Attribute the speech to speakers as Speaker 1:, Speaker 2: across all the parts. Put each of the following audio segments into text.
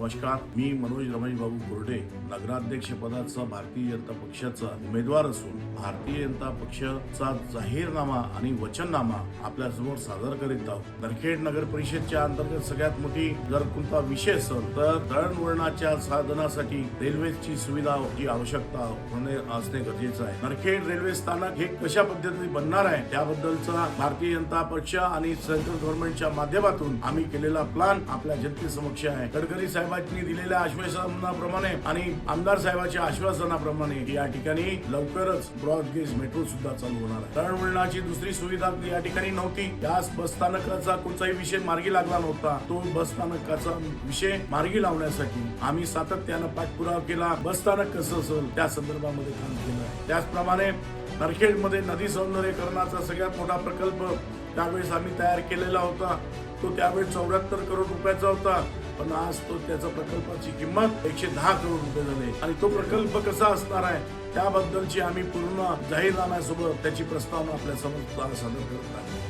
Speaker 1: नमस्कार, मी मनोज रमेश बाबू कोरडे नगराध्यक्ष पदाचा भारतीय जनता पक्षाचा उमेदवार असून भारतीय जनता पक्षाचा जाहीरनामा आणि वचननामा आपल्या समोर सादर करीत आहोत। नरखेड नगर परिषदच्या अंतर्गत सगळ्यात मोठी जर कोणता विषय असेल तर दळणवळणाच्या साधनासाठी रेल्वेची सुविधा जी आवश्यकता असणे गरजेचं आहे। नरखेड रेल्वे स्थानक हे कशा पद्धतीने बनणार आहे त्याबद्दलचा भारतीय जनता पक्ष आणि सेंट्रल गव्हर्नमेंटच्या माध्यमातून आम्ही केलेला प्लॅन आपल्या जनतेसमक्ष आहे। गडकरी साहेबांनी दिलेल्या आश्वासनाप्रमाणे आणि आमदार साहेबांच्या आश्वासनाप्रमाणे या ठिकाणी लवकरच ब्रॉड गेज मेट्रो सुद्धा चालू होणार आहे। दळणवळणाची दुसरी सुविधा या ठिकाणी नव्हती, त्याच बस स्थानकाचा कोणताही विषय मार्गी लागला नव्हता। तो बस स्थानकाचा विषय मार्गी लावण्यासाठी आम्ही सातत्यानं पाठपुरावा केला। बस स्थानक कसं असेल त्या संदर्भामध्ये काम केलं आहे। त्याचप्रमाणे नरखेडमध्ये नदी सौंदर्यीकरणाचा सगळ्यात मोठा प्रकल्प त्यावेळेस आम्ही तयार केलेला होता। तो त्यावेळेस 74 करोड रुपयाचा होता, पण आज तो त्याचा प्रकल्पाची किंमत 110 करोड रुपये झाली आणि तो प्रकल्प कसा असणार आहे त्याबद्दलची आम्ही पूर्ण जाहीरनाम्यासोबत त्याची प्रस्तावना आपल्या समोर सादर करत आहे।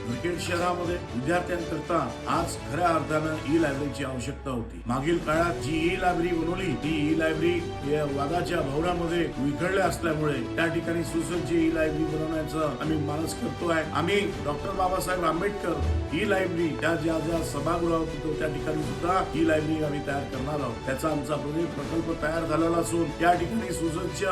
Speaker 1: नरखेड शहरामध्ये विद्यार्थ्यांकरता आज खऱ्या अर्थानं ई लायब्ररीची आवश्यकता होती। मागील काळात जी ई लायब्ररी बनवली ती ई लायब्ररी या वादाच्या भवरामध्ये विखरल्या असल्यामुळे त्या ठिकाणी सुसज्ज ई लायब्ररी बनवण्याचं आम्ही मानस करतोय। आम्ही doctor Babasaheb Ambedkar e library त्या ज्या सभागृहात होतो त्या ठिकाणी सुद्धा ई लायब्ररी आम्ही तयार करणार आहोत। त्याचा आमचा प्रकल्प तयार झालेला असून त्या ठिकाणी सुसज्ज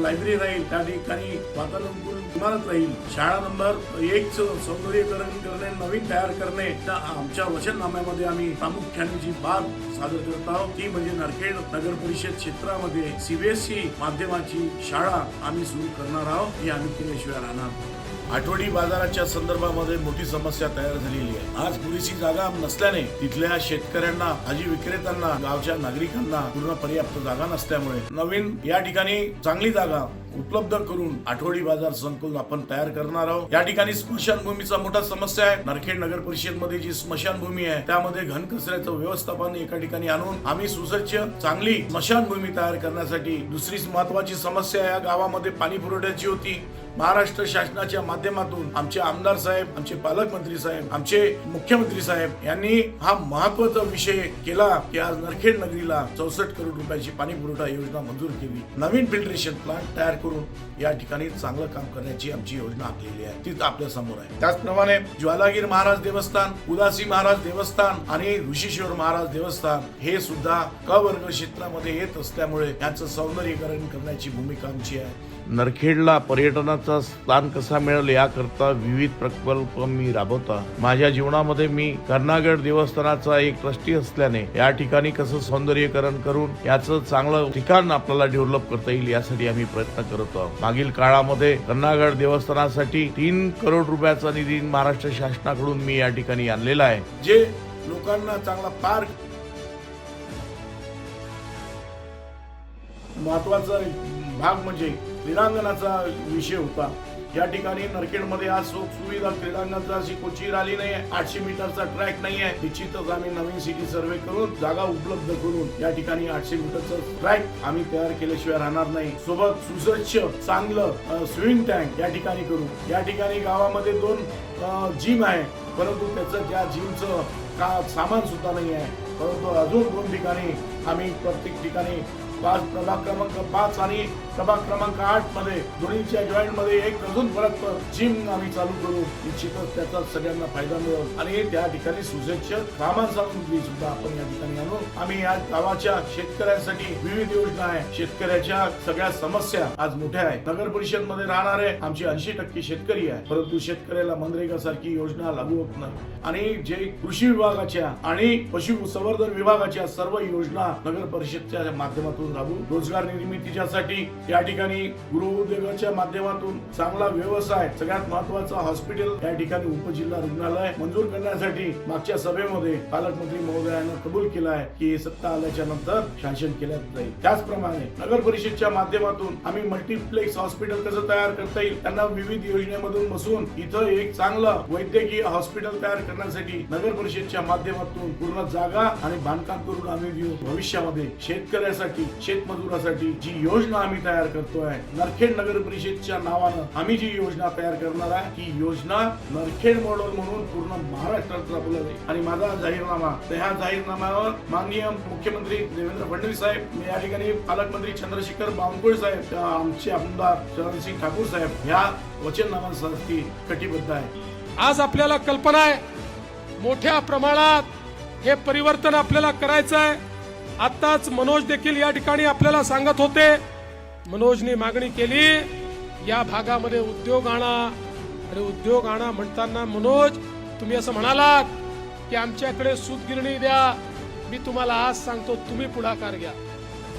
Speaker 1: लायब्ररी राहील, त्या ठिकाणी वातानुकूल इमारत राहील, शाळा नंबर 1 सौंदर्यीकरण करणे, नवीन तयार करणे आमच्या वचननाम्यामध्ये आम्ही प्रामुख्याने जी बाब सादर करत आहोत ती म्हणजे नरखेड नगर परिषद क्षेत्रामध्ये सीबीएसई माध्यमाची शाळा आम्ही सुरू करणार आहोत। ही आम्ही केल्याशिवाय राहणार। आठवडी बाजाराच्या संदर्भामध्ये मोठी समस्या तयार झालेली आहे। आज पुरेशी जागा नसल्याने तिथल्या शेतकऱ्यांना, भाजी विक्रेत्यांना, गावच्या नागरिकांना पूर्ण पर्याप्त जागा नसल्यामुळे नवीन या ठिकाणी चांगली जागा उपलब्ध करून आठवडी बाजार संकुल आपण तयार करणार आहोत। या ठिकाणी स्मशानभूमीचा मोठा समस्या आहे। नरखेड नगर परिषद मध्ये जी स्मशानभूमी आहे त्यामध्ये घनकचऱ्याचं व्यवस्थापन एका ठिकाणी आणून आम्ही सुसज्ज चांगली स्मशानभूमी तयार करण्यासाठी दुसरी महत्वाची समस्या या गावामध्ये पाणी पुरवठ्याची होती। महाराष्ट्र शासनाच्या माध्यमातून आमचे आमदार साहेब, आमचे पालकमंत्री साहेब, आमचे मुख्यमंत्री साहेब यांनी हा महत्वाचा विषय केला की आज नरखेड नगरीला 64 करोड रुपयाची पाणी पुरवठा योजना मंजूर केली। नवीन फिल्ट्रेशन प्लांट तयार करून या ठिकाणी चांगलं काम करण्याची आमची योजना आखलेली आहे, ती आपल्या समोर आहे। त्याचप्रमाणे ज्वालागीर महाराज देवस्थान, उदासी महाराज देवस्थान आणि ऋषीश्वर महाराज देवस्थान हे सुद्धा क वर्ग क्षेत्रामध्ये येत असल्यामुळे याचं सौंदर्यीकरण करण्याची भूमिका आमची आहे।
Speaker 2: नरखेडला पर्यटनाचा स्थान कसा मिळेल याकरता विविध प्रकल्प मी राबवता। माझ्या जीवनामध्ये मी कर्नागड देवस्थानाचा एक ट्रस्टी असल्याने या ठिकाणी कसं सौंदर्यीकरण करून याचं चांगलं ठिकाण आपल्याला डेव्हलप करता येईल यासाठी आम्ही प्रयत्न करत आहोत। मागील काळामध्ये कर्नागड देवस्थानासाठी 3 करोड रुपयाचा निधी महाराष्ट्र शासनाकडून मी या ठिकाणी आणलेला आहे।
Speaker 1: जे लोकांना चांगला पार्क, महत्वाचा भाग म्हणजे क्रीडांगणाचा विषय होता। या ठिकाणी नरखेडमध्ये आज सुविधा क्रीडांगणाचा अशी कोची आली नाही आहे, 800 मीटरचा ट्रॅक नाही आहे। निश्चितच आम्ही नवीन सिटी सर्वे करून जागा उपलब्ध करून या ठिकाणी 800 मीटरचा ट्रॅक आम्ही तयार केल्याशिवाय राहणार नाही। सोबत सुसज्ज चांगलं स्विमिंग टँक या ठिकाणी करू। या ठिकाणी गावामध्ये 2 जिम आहे, परंतु त्याचं त्या जिमचं सामान सुद्धा नाही आहे, परंतु अजून 2 ठिकाणी आम्ही प्रत्येक ठिकाणी प्रभाग क्रमांक 5 आणि प्रभाग क्रमांक 8 मध्ये दोन्हीच्या जॉईंट मध्ये एक अजून परत जिम आम्ही चालू करू। निश्चितच त्याचा सगळ्यांना फायदा मिळेल आणि त्या ठिकाणी सुसज्ज सामान सामुग्री सुद्धा आपण या ठिकाणी आणू। आम्ही या गावाच्या शेतकऱ्यांसाठी विविध योजना आहे। शेतकऱ्याच्या सगळ्या समस्या आज मोठ्या आहेत। नगर परिषद मध्ये राहणारे आमचे 80% शेतकरी आहे, परंतु शेतकऱ्याला मनरेगा सारखी योजना लागू होत नाही आणि जे कृषी विभागाच्या आणि पशुसंवर्धन विभागाच्या सर्व योजना नगर परिषदच्या माध्यमातून राबवू। रोजगार निर्मितीच्यासाठी या ठिकाणी गृहउद्योगाच्या माध्यमातून चांगला व्यवसाय, सगळ्यात महत्वाचा हॉस्पिटल या ठिकाणी उपजिल्हा रुग्णालय मंजूर करण्यासाठी मागच्या सभेमध्ये पालकमंत्री महोदयांनी कबूल केला आहे की सत्ता आल्याच्या नंतर शासन केलं जाईल। त्याचप्रमाणे नगर परिषदच्या माध्यमातून आम्ही मल्टीप्लेक्स हॉस्पिटल कसं तयार करता येईल, त्यांना विविध योजनेमधून बसून इथं एक चांगलं वैद्यकीय हॉस्पिटल तयार करण्यासाठी नगर परिषदच्या माध्यमातून पूर्ण जागा आणि बांधकाम करून आम्ही भविष्यामध्ये शेतकऱ्यासाठी, शेतमजुरासाठी जी योजना आम्ही तयार करतोय. नरखेड नगर परिषदच्या नावानं आम्ही जी योजना तयार करणार आहे ती योजना नरखेड मॉडेल म्हणून पूर्ण महाराष्ट्रात राबवली जाईल. आणि माझा जाहीरनामा, तर ह्या जाहीरनाम्यावर माननीय मुख्यमंत्री देवेंद्र फडणवीस साहेब, या ठिकाणी पालकमंत्री चंद्रशेखर बावनकुळे साहेब, आमचे आमदार चरणसिंग ठाकूर साहेब ह्या वचननाम्यासाठी कटिबद्ध आहे.
Speaker 3: आज आपल्याला कल्पना आहे मोठ्या प्रमाणात हे परिवर्तन आपल्याला करायचं आहे. आताच मनोज देखील या ठिकाणी आपल्याला सांगत होते, मनोजनी मागणी केली या भागामध्ये उद्योग आणा. आणि उद्योग आणा म्हणताना मनोज तुम्ही असं म्हणालात की आमच्याकडे सूतगिरणी द्या. मी तुम्हाला आज सांगतो, तुम्ही पुढाकार घ्या,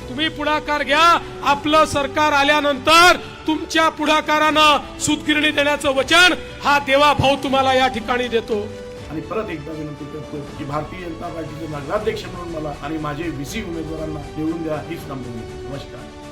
Speaker 3: तुम्ही पुढाकार घ्या. आपलं सरकार आल्यानंतर तुमच्या पुढाकारानं सूतगिरणी देण्याचं वचन हा देवा भाऊ तुम्हाला या ठिकाणी देतो.
Speaker 1: आणि परत एकदा विनंती करतो की भारतीय जनता पार्टीचे नगराध्यक्ष म्हणून मला आणि माझे व्हीसी उमेदवारांना निवडून द्या हीच नम्र विनंती. नमस्कार.